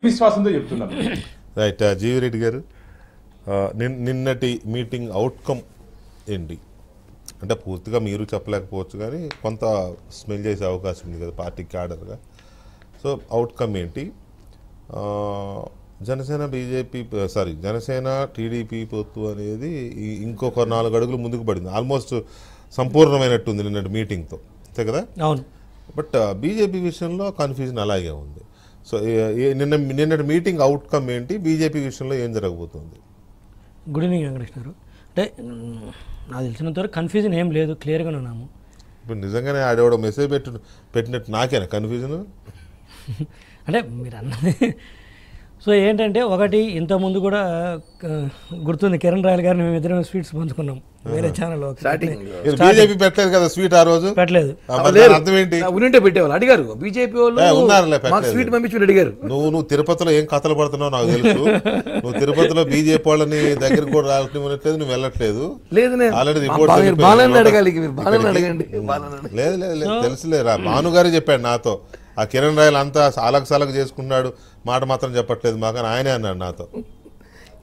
విశ్వాసంతో చెప్తున్నాను. రైట్. జీవిరెడ్డి గారు, నిన్నటి మీటింగ్ అవుట్కమ్ ఏంటి? అంటే పూర్తిగా మీరు చెప్పలేకపోవచ్చు కానీ కొంత స్మెల్ చేసే అవకాశం ఉంది కదా పార్టీ క్యాడర్గా. సో అవుట్కమ్ ఏంటి? జనసేన టీడీపీ పొత్తు అనేది ఇంకొక 4 అడుగులు ముందుకు పడింది. ఆల్మోస్ట్ సంపూర్ణమైనట్టుంది నిన్నటి మీటింగ్తో, అంతే కదా? అవును. బట్ బీజేపీ విషయంలో కన్ఫ్యూజన్ అలాగే ఉంది. సో నిన్నటి మీటింగ్ అవుట్కమ్ ఏంటి? బీజేపీ విషయంలో ఏం జరగబోతుంది? గుడ్ ఈవినింగ్ వెంకటేష్ గారు. అంటే నాకు తెలిసినంతవరకు కన్ఫ్యూజన్ ఏం లేదు, క్లియర్గానే ఉన్నాము. ఇప్పుడు నిజంగానే ఆడేవాడు మెసేజ్ పెట్టినట్టు నాకేనా కన్ఫ్యూజన్? అంటే మీరు అన్నది సో ఏంటంటే, ఒకటి ఇంతకుముందు కూడా గుర్తుంది, కిరణ్ రాయల్ గారిని మేము ఇద్దరం స్వీట్స్ పంచుకున్నాం వేరే ఛానల్లో. బీజేపీ పెట్టలేదు కదా స్వీట్ ఆ రోజు? పెట్టలేదు. అర్థం ఏంటి? ఉంటే పెట్టేవాళ్ళు అడిగారు, బీజేపీ వాళ్ళు స్వీట్ పంపించి అడిగారు. నువ్వు తిరుపతిలో ఏం కథలు పడుతున్నావు నాకు తెలుసు. నువ్వు తిరుపతిలో బీజేపీ వాళ్ళని దగ్గరికి కూడా రావట్లేదు, నువ్వు వెళ్ళట్లేదు. ఆల్రెడీ రిపోర్ట్ అడగాలి. లేదు తెలుసులేరా, భానుగారే చెప్పాడు నాతో. ఆ కిరణ్ రాయల్ అంతా సాలక్ చేసుకున్నాడు, మాట మాత్రం చెప్పట్లేదు మాకు అని ఆయనే అన్నాడు నాతో.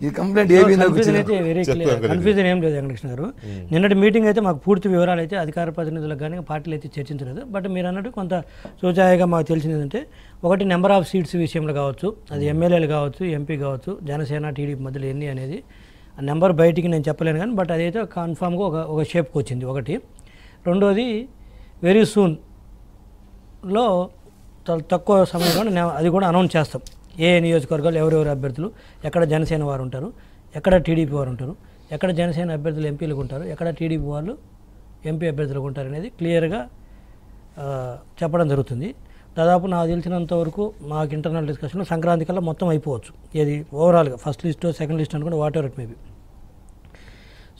ఈ కంప్లైంట్ కన్ఫ్యూజన్ అయితే వెరీ క్లియర్, కన్ఫ్యూజన్ ఏం లేదు వెంకటకృష్ణ గారు. నిన్నటి మీటింగ్ అయితే మాకు పూర్తి వివరాలు అయితే అధికార ప్రతినిధులకు కానీ పార్టీలు అయితే చర్చించలేదు. బట్ మీరు అన్నట్టు కొంత సూచాయిగా మాకు తెలిసింది ఏంటంటే, ఒకటి నెంబర్ ఆఫ్ సీట్స్ విషయంలో కావచ్చు, అది ఎమ్మెల్యేలు కావచ్చు, ఎంపీ కావచ్చు, జనసేన టీడీపీ మధ్యలో ఎన్ని అనేది ఆ నెంబర్ బయటికి నేను చెప్పలేను కానీ, బట్ అదైతే కన్ఫామ్గా ఒక షేప్కి వచ్చింది ఒకటి. రెండోది వెరీ సూన్లో తక్కువ సమయంలో అది కూడా అనౌన్స్ చేస్తాం. ఏ నియోజకవర్గాలు ఎవరెవరు అభ్యర్థులు, ఎక్కడ జనసేన వారు ఉంటారు, ఎక్కడ టీడీపీ వారు ఉంటారు, ఎక్కడ జనసేన అభ్యర్థులు ఎంపీలకు ఉంటారు, ఎక్కడ టీడీపీ వాళ్ళు ఎంపీ అభ్యర్థులకు ఉంటారు అనేది క్లియర్గా చెప్పడం జరుగుతుంది. దాదాపు నాకు తెలిసినంత వరకు మాకు ఇంటర్నల్ డిస్కషన్లో సంక్రాంతి కల్లా మొత్తం అయిపోవచ్చు. ఏది ఓవరాల్గా ఫస్ట్ లిస్టు సెకండ్ లిస్ట్ అనుకుంటే what ever it maybe.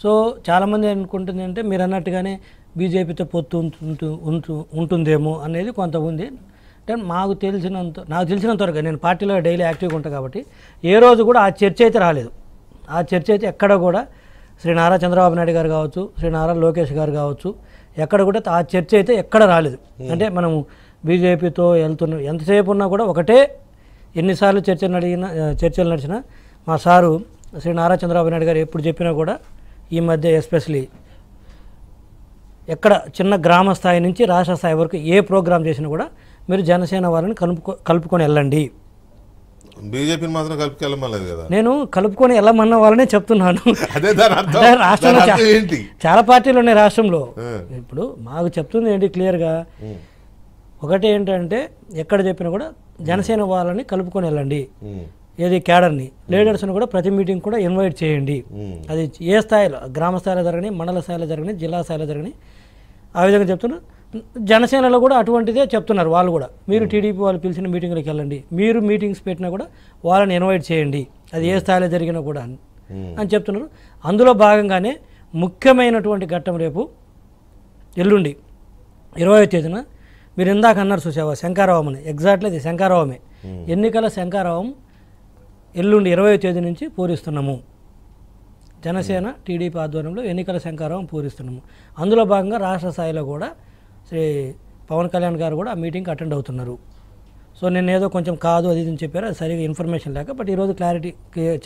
So చాలామంది అనుకుంటుంది అంటే మీరు అన్నట్టుగానే బీజేపీతో పొత్తు ఉంటుందేమో అనేది కొంత ఉంది. అంటే నాకు తెలిసినంత వరకు నేను పార్టీలో డైలీ యాక్టివ్గా ఉంటాను కాబట్టి ఏ రోజు కూడా ఆ చర్చ అయితే రాలేదు. ఆ చర్చ అయితే ఎక్కడ కూడా శ్రీ నారా చంద్రబాబు నాయుడు గారు కావచ్చు, శ్రీ నారా లోకేష్ గారు కావచ్చు, ఎక్కడ కూడా ఆ చర్చ అయితే ఎక్కడ రాలేదు. అంటే మనం బీజేపీతో వెళ్తున్నాం ఎంతసేపు ఉన్నా కూడా ఒకటే, ఎన్నిసార్లు చర్చలు నడిచినా మా సారు శ్రీ నారా చంద్రబాబు నాయుడు గారు ఎప్పుడు చెప్పినా కూడా ఈ మధ్య ఎస్పెషలీ ఎక్కడ చిన్న గ్రామ స్థాయి నుంచి రాష్ట్ర స్థాయి వరకు ఏ ప్రోగ్రామ్ చేసినా కూడా మీరు జనసేన వారిని కలుపుకొని వెళ్ళండి. బీజేపీని మాత్రం కలుపుకెళ్ళమలేదు కదా. నేను కలుపుకొని వెళ్ళమన్న వాళ్ళనే చెప్తున్నాను. రాష్ట్రంలో చాలా పార్టీలు ఉన్నాయి రాష్ట్రంలో. ఇప్పుడు మాకు చెప్తుంది ఏంటి క్లియర్గా, ఒకటి ఏంటంటే ఎక్కడ చెప్పినా కూడా జనసేన వాళ్ళని కలుపుకొని వెళ్ళండి. ఏది క్యాడర్ని, లీడర్స్ని కూడా ప్రతి మీటింగ్ కూడా ఇన్వైట్ చేయండి. అది ఏ స్థాయిలో, గ్రామ స్థాయిలో జరగని, మండల స్థాయిలో జరగని, జిల్లా స్థాయిలో జరగని, ఆ విధంగా చెప్తున్నారు. జనసేనలో కూడా అటువంటిదే చెప్తున్నారు వాళ్ళు కూడా. మీరు టీడీపీ వాళ్ళు పిలిచిన మీటింగ్లకు వెళ్ళండి, మీరు మీటింగ్స్ పెట్టినా కూడా వాళ్ళని ఇన్వైట్ చేయండి, అది ఏ స్థాయిలో జరిగినా కూడా అని చెప్తున్నారు. అందులో భాగంగానే ముఖ్యమైనటువంటి ఘట్టం రేపు ఎల్లుండి 20వ తేదీన మీరు ఇందాక అన్నారు చూసావా శంకారావం అని, ఎగ్జాక్ట్లీ అది శంకారావమే. ఎన్నికల శంకారావం ఎల్లుండి 20వ తేదీ నుంచి పూరిస్తున్నాము. జనసేన టీడీపీ ఆధ్వర్యంలో ఎన్నికల శంకారావం పూరిస్తున్నాము. అందులో భాగంగా రాష్ట్ర స్థాయిలో కూడా శ్రీ పవన్ కళ్యాణ్ గారు కూడా ఆ మీటింగ్కి అటెండ్ అవుతున్నారు. సో నేను ఏదో కొంచెం కాదు అది అని చెప్పారు, అది సరిగా ఇన్ఫర్మేషన్ లేక, బట్ ఈరోజు క్లారిటీ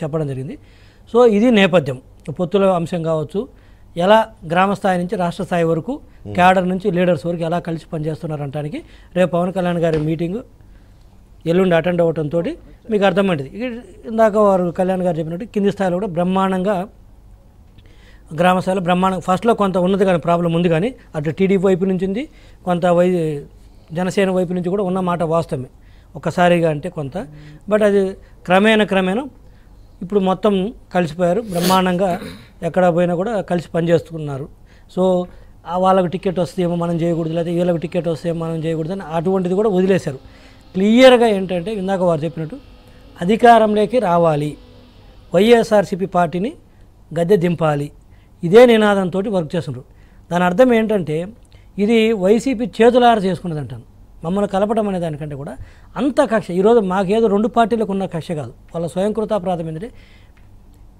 చెప్పడం జరిగింది. సో ఇది నేపథ్యం, పొత్తుల అంశం కావచ్చు, ఎలా గ్రామ స్థాయి నుంచి రాష్ట్ర స్థాయి వరకు, క్యాడర్ నుంచి లీడర్స్ వరకు ఎలా కలిసి పనిచేస్తున్నారు అనడానికి రేపు పవన్ కళ్యాణ్ గారి మీటింగు ఎల్లుండి అటెండ్ అవ్వడంతో మీకు అర్థమైంది. ఇందాక వారు కళ్యాణ్ గారు చెప్పినట్టు కింది స్థాయిలో కూడా బ్రహ్మాండంగా, గ్రామ స్థాయిలో బ్రహ్మాండంగా, ఫస్ట్లో కొంత ఉన్నది కానీ ప్రాబ్లం ఉంది కానీ అటు టీడీపీ వైపు నుంచి ఉంది, కొంత జనసేన వైపు నుంచి కూడా ఉన్న మాట వాస్తవమే ఒక్కసారిగా అంటే కొంత, బట్ అది క్రమేణా ఇప్పుడు మొత్తం కలిసిపోయారు బ్రహ్మాండంగా. ఎక్కడ పోయినా కూడా కలిసి పనిచేస్తున్నారు. సో వాళ్ళకు టికెట్ వస్తేమో మనం చేయకూడదు, లేదా వీళ్ళకి టికెట్ వస్తేమో మనం చేయకూడదు అని అటువంటిది కూడా వదిలేశారు. క్లియర్గా ఏంటంటే ఇందాక వారు చెప్పినట్టు అధికారంలోకి రావాలి, వైఎస్ఆర్సీపీ పార్టీని గద్దె దింపాలి, ఇదే నినాదంతో వర్క్ చేస్తున్నారు. దాని అర్థం ఏంటంటే ఇది వైసీపీ చేతులార చేసుకున్నది అంటాను. మమ్మల్ని కలపడం అనే దానికంటే కూడా అంత కక్ష, ఈరోజు మాకేదో 2 పార్టీలకు ఉన్న కక్ష కాదు, వాళ్ళ స్వయంకృతాపరాధం ఏంటంటే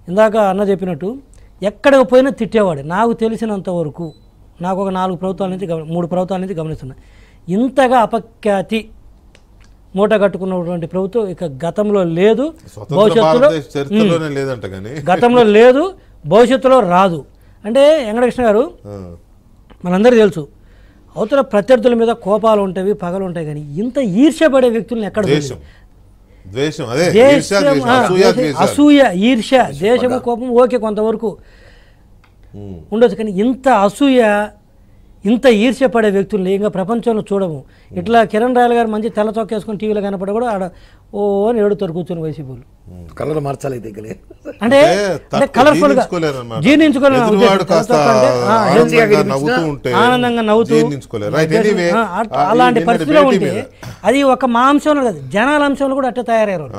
ఇందాక అన్న చెప్పినట్టు ఎక్కడికి పోయినా తిట్టేవాడు. నాకు తెలిసినంత వరకు, నాకు ఒక 3 ప్రభుత్వాల నుంచి గమనిస్తున్నా, ఇంతగా అపఖ్యాతి మూట కట్టుకున్నటువంటి ప్రభుత్వం ఇక గతంలో లేదు, స్వతంత్ర భవిష్యత్తులో భారతదేశ చరిత్రలోనే లేదంట కానీ గతంలో లేదు, భవిష్యత్తులో రాదు. అంటే వెంకటకృష్ణ గారు మనందరికీ తెలుసు అవతల ప్రత్యర్థుల మీద కోపాలు ఉంటాయి, పగలు ఉంటాయి, కానీ ఇంత ఈర్ష్యపడే వ్యక్తులను ఎక్కడ ద్వేషం ద్వేషం అదే దేశం అసూయ, ఈర్ష్య, దేశము, కోపం ఓకే కొంతవరకు ఉండొచ్చు, కానీ ఇంత అసూయ, ఇంత ఈర్ష్యపడే వ్యక్తుల్ని ఇంకా ప్రపంచంలో చూడము. ఇట్లా కిరణ్ రాయల్ గారు మంచి తెల్ల చొక్క వేసుకుని టీవీలో కనపడ కూడా ఆడ ఓ అని ఏడుతారు కూర్చొని వైసీపీలు. కలర్ మార్చాలి అంటే కలర్ఫుల్ గా జీర్ణించుకోలేరు, ఆనందంగా నవ్వుతూ అలాంటి పరిస్థితిలో ఉంటే అది ఒక మా అంశంలో కాదు, జనాల అంశంలో కూడా అట్లా తయారయ్యారు.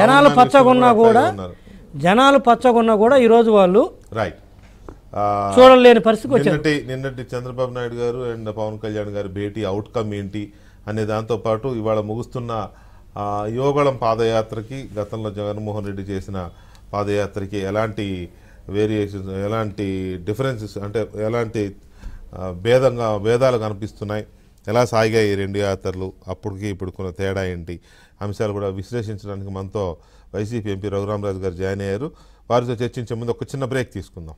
జనాలు పచ్చగున్నా కూడా ఈరోజు వాళ్ళు చూడలేని పరిస్థితికి వచ్చారు. నిన్నటి చంద్రబాబు నాయుడు గారు అండ్ పవన్ కళ్యాణ్ గారు భేటీ అవుట్కమ్ ఏంటి అనే దాంతోపాటు ఇవాళ ముగుస్తున్న యోగళం పాదయాత్రకి గతంలో జగన్మోహన్ రెడ్డి చేసిన పాదయాత్రకి ఎలాంటి వేరియేషన్స్, ఎలాంటి డిఫరెన్సెస్, అంటే ఎలాంటి భేదాలు కనిపిస్తున్నాయి, ఎలా సాగాయి ఈ రెండు యాత్రలు, అప్పటికి ఇప్పుడు కొన్ని తేడా ఏంటి అంశాలు కూడా విశ్లేషించడానికి మనతో వైసీపీ ఎంపీ రఘురామరాజు గారు జాయిన్ అయ్యారు. వారితో చర్చించే ముందు ఒక చిన్న బ్రేక్ తీసుకుందాం.